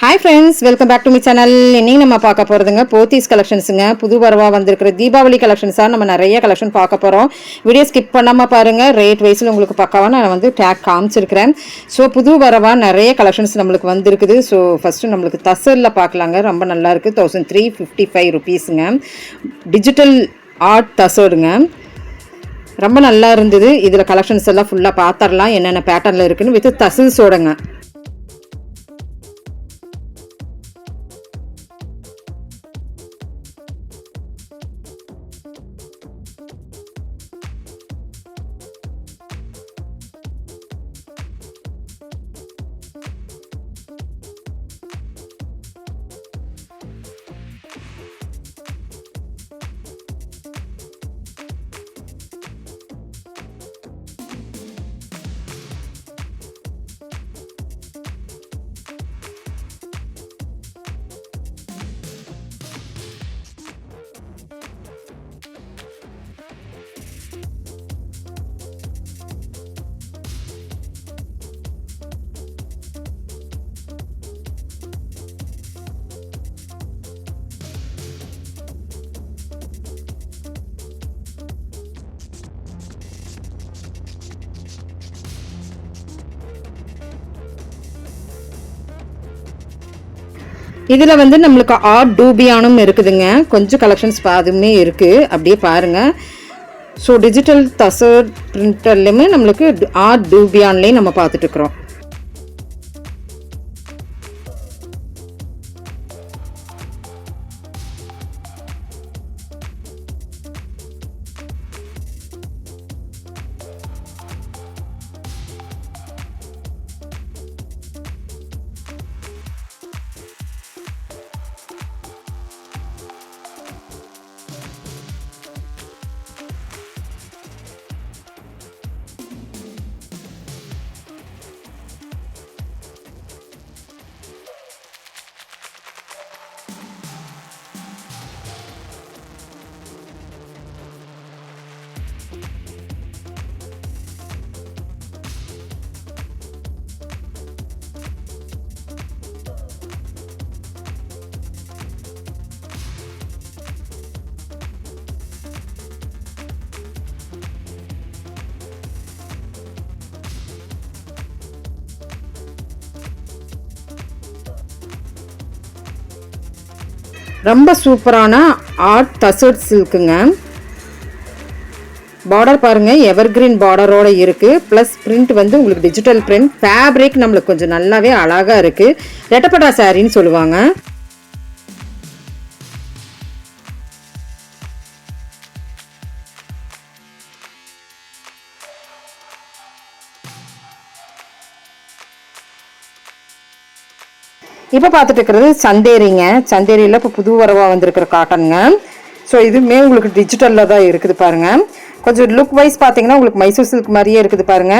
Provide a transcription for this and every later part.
Hi friends, welcome back to my channel. இன்னைக்கு நம்ம பார்க்க போறதுங்க போத்தீஸ் கலெக்ஷன்ஸ்ங்க. புது வரவா வந்திருக்கிற தீபாவளி கலெக்ஷன்ஸா நம்ம நிறைய கலெக்ஷன் பார்க்க போறோம். வீடியோ ஸ்கிப் பண்ணாம பாருங்க. ரேட் வைஸ்ல உங்களுக்கு பக்காவா நான் வந்து டேக் காமிச்சிருக்கிறேன். சோ புது வரவா நிறைய கலெக்ஷன்ஸ் நம்மளுக்கு வந்திருக்குது. சோ ஃபர்ஸ்ட் நம்மளுக்கு தசர்ல பார்க்கலாங்க. ரொம்ப நல்லா இருக்கு. 1355 ரூபீஸ்ங்க. Digital art தசர்ங்க. ரொம்ப நல்லா இருந்தது. இதுல கலெக்ஷன்ஸ் எல்லாம் ஃபுல்லா பாத்தறலாம். என்னென்ன பேட்டர்ன்ல இருக்குன்னு வித் தசில்ஸோடங்க. இதுல வந்து நம்மளுக்கு ஆர்ட் டூபியானும் இருக்குதுங்க. கொஞ்சம் கலெக்ஷன்ஸ் அதுவுமே இருக்கு. அப்படியே பாருங்க. ஸோ டிஜிட்டல் தசர் பிரிண்டர்லையுமே நம்மளுக்கு ஆர்ட் டூபியான்லேயும் நம்ம பார்த்துட்டு இருக்கிறோம். ரொம்ப சூப்பரான ஆர்ட் தசர்ட் சில்க்குங்க. பார்டர் பாருங்க, எவர்கிரீன் பார்டரோட இருக்கு. பிளஸ் பிரிண்ட் வந்து உங்களுக்கு டிஜிட்டல் பிரிண்ட். ஃபேப்ரிக் நம்மளுக்கு கொஞ்சம் நல்லாவே அழகா இருக்கு. ரெட்டப்பட்டா சாரின்னு சொல்லுவாங்க. இப்போ பார்த்துட்டு இருக்கிறது சந்தேரிங்க. சந்தேரியில் இப்போ புது வரவாக வந்திருக்கிற காட்டனுங்க. ஸோ இதுவுமே உங்களுக்கு டிஜிட்டலில் தான் இருக்குது பாருங்க. கொஞ்சம் லுக் வைஸ் பார்த்தீங்கன்னா உங்களுக்கு மைசூர் சில்க் மாதிரியே இருக்குது பாருங்க.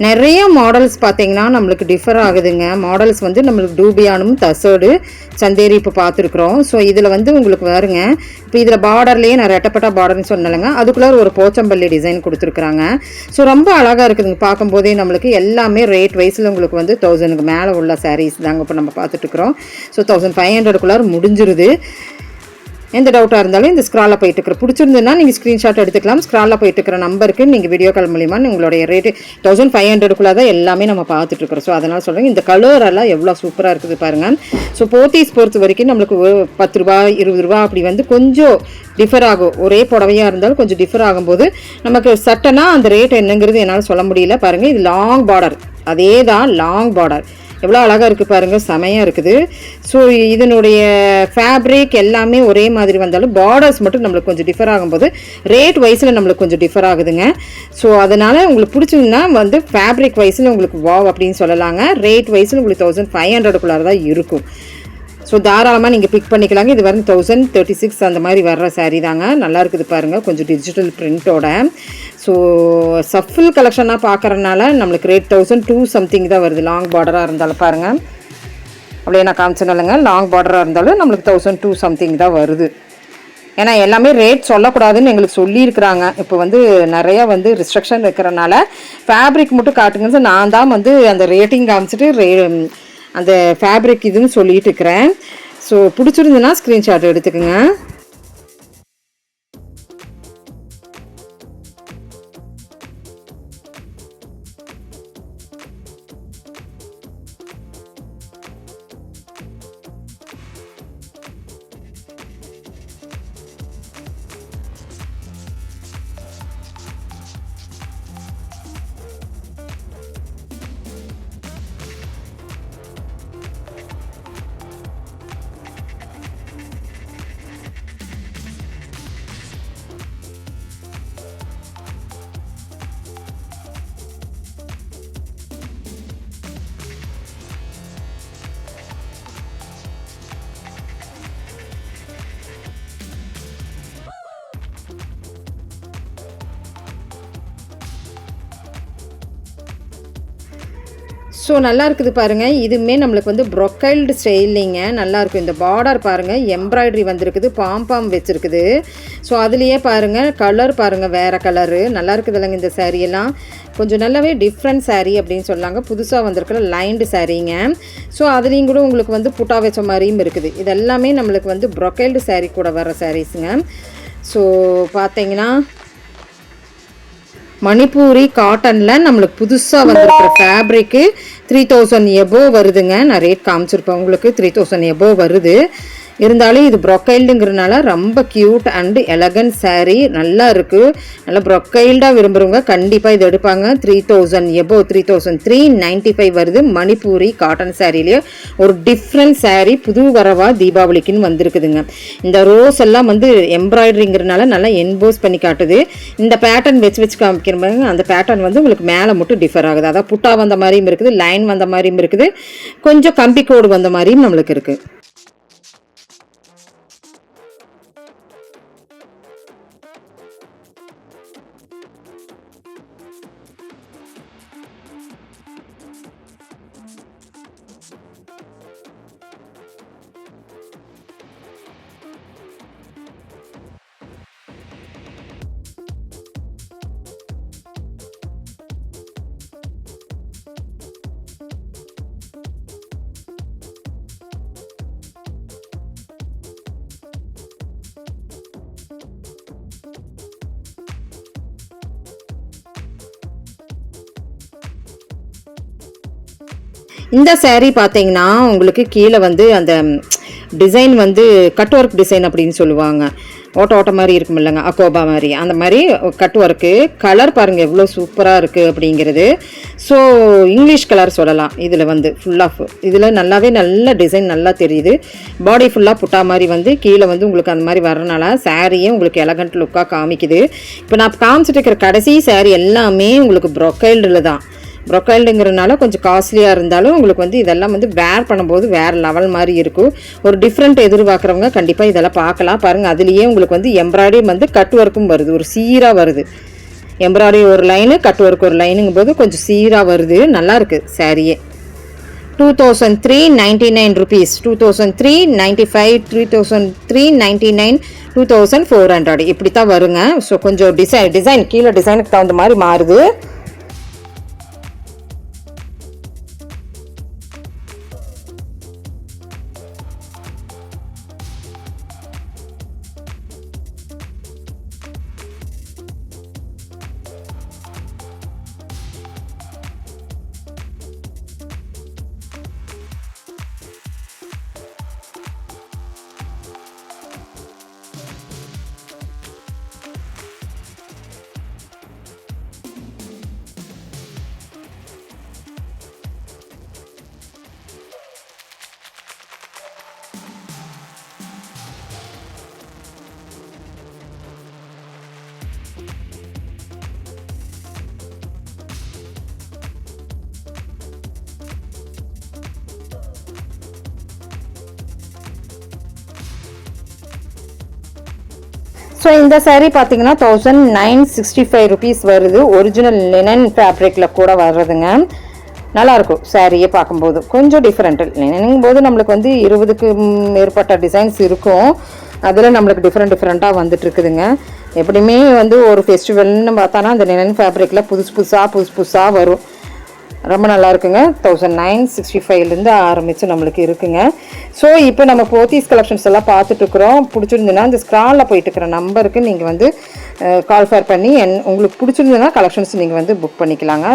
நிறைய மாடல்ஸ் பார்த்தீங்கன்னா நம்மளுக்கு டிஃபர் ஆகுதுங்க. மாடல்ஸ் வந்து நம்மளுக்கு டூபியானும் தசர்டு சந்தேரி இப்போ பார்த்துருக்குறோம். ஸோ இதில் வந்து உங்களுக்கு வருங்க, இப்போ இதில் பார்டர்லேயே நான் ரெட்டப்பட்டா பார்டர்னு சொன்னலைங்க, அதுக்குள்ளே ஒரு போச்சம்பள்ளி டிசைன் கொடுத்துருக்குறாங்க. ஸோ ரொம்ப அழகாக இருக்குதுங்க பார்க்கும்போதே. நம்மளுக்கு எல்லாமே ரேட் வைஸில் உங்களுக்கு வந்து 1000க்கு மேலே உள்ள சாரீஸ் தாங்க இப்போ நம்ம பார்த்துட்ருக்குறோம். ஸோ 1500க்குள்ளார முடிஞ்சிருது. எந்த டவுட்டாக இருந்தாலும் இந்த ஸ்க்ராலில் போயிட்டு இருக்கிற பிடிச்சிருந்ததுன்னா நீங்கள் ஸ்க்ரீன்ஷாட் எடுத்துக்கலாம். ஸ்க்ராலில் போயிட்டு இருக்கிற நம்பருக்கு நீங்கள் வீடியோ கால் மூலிமா உங்களுடைய ரேட்டு 1500க்குள்ளே தான் எல்லாமே நம்ம பார்த்துட்ருக்குறோம். ஸோ அதனால் சொல்கிறேன், இந்த கலர் எல்லாம் எவ்வளோ சூப்பராக இருக்குது பாருங்கள். ஸோ போத்தீஸ் பொறுத்த வரைக்கும் நம்மளுக்கு 10 ரூபா 20 ரூபா அப்படி வந்து கொஞ்சம் டிஃபர் ஆகும். ஒரே புடவையாக இருந்தாலும் கொஞ்சம் டிஃபர் ஆகும்போது நமக்கு சட்டனா அந்த ரேட் என்னங்கிறது என்னால் சொல்ல முடியல. பாருங்கள், இது லாங் பார்டர், அதே தான் லாங் பார்டர் எவ்வளோ அழகாக இருக்குது பாருங்கள், செமையாக இருக்குது. ஸோ இதனுடைய ஃபேப்ரிக் எல்லாமே ஒரே மாதிரி வந்தாலும் பார்டர்ஸ் மட்டும் நம்மளுக்கு கொஞ்சம் டிஃபர் ஆகும்போது ரேட் வைஸில் நம்மளுக்கு கொஞ்சம் டிஃபர் ஆகுதுங்க. ஸோ அதனால் உங்களுக்கு பிடிச்சதுன்னா வந்து ஃபேப்ரிக் வைஸில் உங்களுக்கு வாவ் அப்படின்னு சொல்லலாங்க. ரேட் வைஸில் உங்களுக்கு 1500க்குள்ளார தான் இருக்கும். ஸோ தாராளமாக நீங்கள் பிக் பண்ணிக்கலாங்க. இது வந்து 1036 அந்த மாதிரி வர்ற சாரீ தாங்க. நல்லா இருக்குது பாருங்கள், கொஞ்சம் டிஜிட்டல் பிரிண்ட்டோட. ஸோ சஃபில் கலெக்ஷனாக பார்க்குறதுனால நம்மளுக்கு ரேட் 1002 சம்திங் தான் வருது. லாங் பார்டராக இருந்தாலும் பாருங்கள், அப்படியே நான் காமிச்சேன்னுங்க, லாங் பார்டராக இருந்தாலும் நம்மளுக்கு 1002 சம்திங் தான் வருது. ஏன்னா எல்லாமே ரேட் சொல்லக்கூடாதுன்னு எங்களுக்கு சொல்லியிருக்கிறாங்க. இப்போ வந்து நிறையா வந்து ரிஸ்ட்ரிக்ஷன் இருக்கிறனால ஃபேப்ரிக் மட்டும் காட்டுங்கன்னு நான் தான் வந்து அந்த ரேட்டிங் காமிச்சிட்டு அந்த ஃபேப்ரிக் இதுன்னு சொல்லிட்டு இருக்கிறேன். ஸோ பிடிச்சிருந்துன்னா ஸ்க்ரீன்ஷாட் எடுத்துக்கோங்க. ஸோ நல்லா இருக்குது பாருங்கள். இதுவுமே நம்மளுக்கு வந்து ப்ரொக்கைல்டு ஸ்டைலிங்க, நல்லாயிருக்கும். இந்த பார்டர் பாருங்கள், எம்ப்ராய்டரி வந்திருக்குது, பாம் வச்சுருக்குது. ஸோ அதுலேயே பாருங்கள் கலர் பாருங்கள், வேறு கலரு நல்லா இருக்குது இல்லைங்க. இந்த சாரியெல்லாம் கொஞ்சம் நல்லாவே டிஃப்ரெண்ட் சாரீ அப்படின்னு சொல்லாங்க. புதுசாக வந்திருக்கிற லைன்டு சாரீங்க. ஸோ அதுலேயும் கூட உங்களுக்கு வந்து புட்டா வச்ச மாதிரியும் இருக்குது. இதெல்லாமே நம்மளுக்கு வந்து ப்ரொக்கைல்டு சாரீ கூட வர சாரீஸுங்க. ஸோ பார்த்தீங்கன்னா மணிப்பூரி காட்டனில் நம்மளுக்கு புதுசாக வந்திருக்கிற ஃபேப்ரிக்கு 3000 எபோ வருதுங்க. நான் ரேட் காமிச்சிருப்பேன் உங்களுக்கு, 3000 எபோ வருது. இருந்தாலும் இது ப்ரொக்கைல்டுங்கிறதுனால ரொம்ப க்யூட் அண்டு எலகன்ட் சாரீ, நல்லா இருக்குது. நல்லா ப்ரொக்கைல்டாக விரும்புகிறவங்க கண்டிப்பாக இது எடுப்பாங்க. 3000 எபோ 3395 வருது. மணிப்பூரி காட்டன் சாரீலேயே ஒரு டிஃப்ரெண்ட் சாரீ, புது வரவா தீபாவளிக்குன்னு வந்திருக்குதுங்க. இந்த ரோஸ் எல்லாம் வந்து எம்ப்ராய்டரிங்கிறதுனால நல்லா என்போஸ் பண்ணி காட்டுது. இந்த பேட்டர்ன் வச்சு காமிக்கிறவங்க அந்த பேட்டர்ன் வந்து உங்களுக்கு மேலே மட்டும் டிஃபர் ஆகுது. அதாவது புட்டா வந்த மாதிரியும் இருக்குது, லைன் வந்த மாதிரியும் இருக்குது, கொஞ்சம் கம்பி கோடு வந்த மாதிரியும் நம்மளுக்கு இருக்குது. இந்த சாரீ பார்த்தீங்கன்னா உங்களுக்கு கீழே வந்து அந்த டிசைன் வந்து கட் ஒர்க் டிசைன் அப்படின்னு சொல்லுவாங்க. ஓட்ட மாதிரி இருக்கும் இல்லைங்க, அக்கோபா மாதிரி, அந்த மாதிரி கட் ஒர்க்கு. கலர் பாருங்கள் எவ்வளோ சூப்பராக இருக்குது அப்படிங்கிறது. ஸோ இங்கிலீஷ் கலர் சொல்லலாம். இதில் வந்து ஃபுல்லாக இதில் நல்லாவே நல்ல டிசைன் நல்லா தெரியுது. பாடி ஃபுல்லாக புட்டா மாதிரி வந்து கீழே வந்து உங்களுக்கு அந்த மாதிரி வரனால சாரியே உங்களுக்கு எலகண்ட் லுக்காக காமிக்குது. இப்போ நான் காமிச்சிட்டு இருக்கிற கடைசி சாரீ எல்லாமே உங்களுக்கு ப்ரொக்கைல்டில் தான். ப்ரொக்கைல்டுங்கிறதுனால கொஞ்சம் காஸ்ட்லியாக இருந்தாலும் உங்களுக்கு வந்து இதெல்லாம் வந்து வேர் பண்ணும்போது வேறு லெவல் மாதிரி இருக்கும். ஒரு டிஃப்ரெண்ட் எதிர்பார்க்குறவங்க கண்டிப்பாக இதெல்லாம் பார்க்கலாம். பாருங்கள், அதுலேயே உங்களுக்கு வந்து எம்ப்ராய்டரி வந்து கட் ஒர்க்கும் வருது, ஒரு சீராக வருது. எம்ப்ராய்டரி ஒரு லைனு, கட் ஒர்க் ஒரு லைனுங்கும் போது கொஞ்சம் சீராக வருது, நல்லாயிருக்கு சாரியே. 2399 rupees, 2395, 3399, 2400 இப்படி தான் வருங்க. ஸோ கொஞ்சம் டிசைன் கீழே டிசைனுக்கு தகுந்த மாதிரி மாறுது. ஸோ இந்த சாரீ பார்த்தீங்கன்னா 1965 rupees வருது. ஒரிஜினல் லினன் ஃபேப்ரிக்கில் கூட வர்றதுங்க. நல்லாயிருக்கும் சாரியை பார்க்கும்போது. கொஞ்சம் டிஃப்ரெண்ட் லினனுங்கும் போது நம்மளுக்கு வந்து 20க்கு மேற்பட்ட டிசைன்ஸ் இருக்கும். அதில் நம்மளுக்கு டிஃப்ரெண்ட்டாக வந்துட்டு இருக்குதுங்க. எப்படியுமே வந்து ஒரு ஃபெஸ்டிவல்னு பார்த்தானா அந்த லினன் ஃபேப்ரிக்கில் புதுசாக வரும். ரொம்ப நல்லா இருக்குங்க. 1965லேருந்து ஆரம்பித்து நம்மளுக்கு இருக்குங்க. ஸோ இப்போ நம்ம போத்தீஸ் கலெக்ஷன்ஸ் எல்லாம் பார்த்துட்ருக்குறோம். பிடிச்சிருந்துன்னா இந்த ஸ்க்ராலில் போயிட்டு இருக்கிற நம்பருக்கு நீங்கள் வந்து கால் ஃபேர் பண்ணி உங்களுக்கு பிடிச்சிருந்துன்னா கலெக்ஷன்ஸ் நீங்கள் வந்து புக் பண்ணிக்கலாங்க.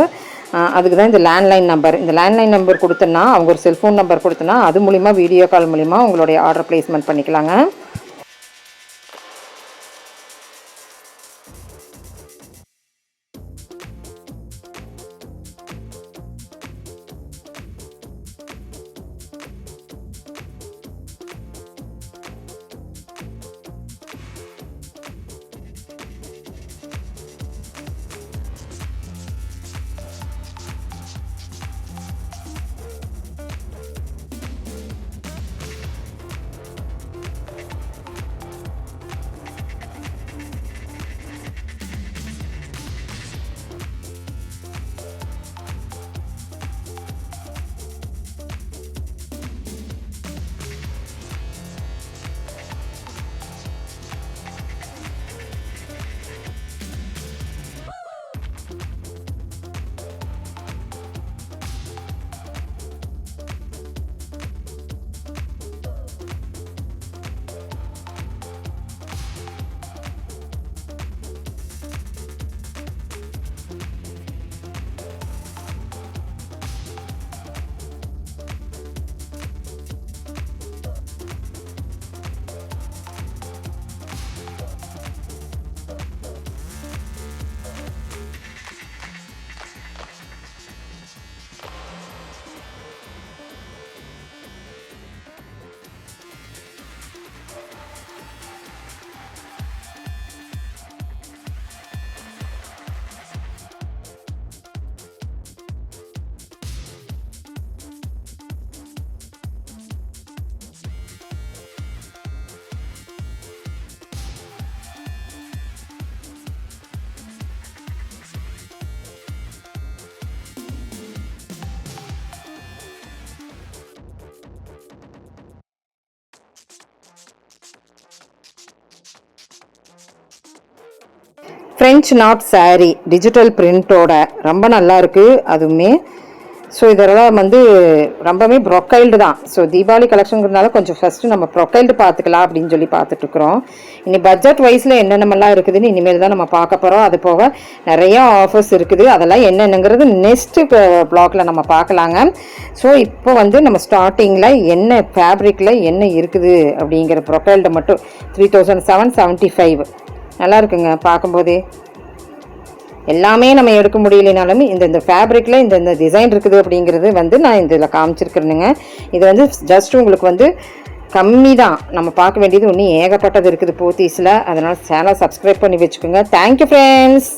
அதுக்கு தான் இந்த லேண்ட்லைன் நம்பர் கொடுத்தோன்னா அவங்க ஒரு செல்ஃபோன் நம்பர் கொடுத்தோன்னா அது மூலிமா வீடியோ கால் மூலிமா உங்களுடைய ஆர்டர் ப்ளேஸ்மெண்ட் பண்ணிக்கலாங்க. ஃப்ரெஞ்ச் நாட் சாரீ டிஜிட்டல் பிரிண்டோட ரொம்ப நல்லா இருக்குது அதுவுமே. ஸோ இதெல்லாம் வந்து ரொம்பவே ப்ரொக்கைல்டு தான். ஸோ தீபாவளி கலெக்ஷனுங்கிறதுனால கொஞ்சம் ஃபஸ்ட்டு நம்ம ப்ரொக்கைல்டு பார்த்துக்கலாம் அப்படின்னு சொல்லி பார்த்துட்ருக்குறோம். இனி பட்ஜெட் வைஸில் என்னென்னமெல்லாம் இருக்குதுன்னு இனிமேல் தான் நம்ம பார்க்க போகிறோம். அது போக நிறையா ஆஃபர்ஸ் இருக்குது. அதெல்லாம் என்னென்னங்கிறது நெக்ஸ்ட்டு ப்ளாகில் நம்ம பார்க்கலாங்க. ஸோ இப்போ வந்து நம்ம ஸ்டார்டிங்கில் என்ன ஃபேப்ரிக்கில் என்ன இருக்குது அப்படிங்கிற ப்ரொக்கைல்டு மட்டும் 3775 நல்லா இருக்குங்க பார்க்கும்போதே. எல்லாமே நம்ம எடுக்க முடியலனாலும் இந்த ஃபேப்ரிக்கில் இந்த டிசைன் இருக்குது அப்படிங்கிறது வந்து நான் இதில் காமிச்சிருக்கிறேனுங்க. இது வந்து ஜஸ்ட் உங்களுக்கு வந்து கம்மி தான். நம்ம பார்க்க வேண்டியது இன்னும் ஏகப்பட்டது இருக்குது போத்தீஸில். அதனால் சேனல் சப்ஸ்கிரைப் பண்ணி வச்சுக்கோங்க. Thank you friends.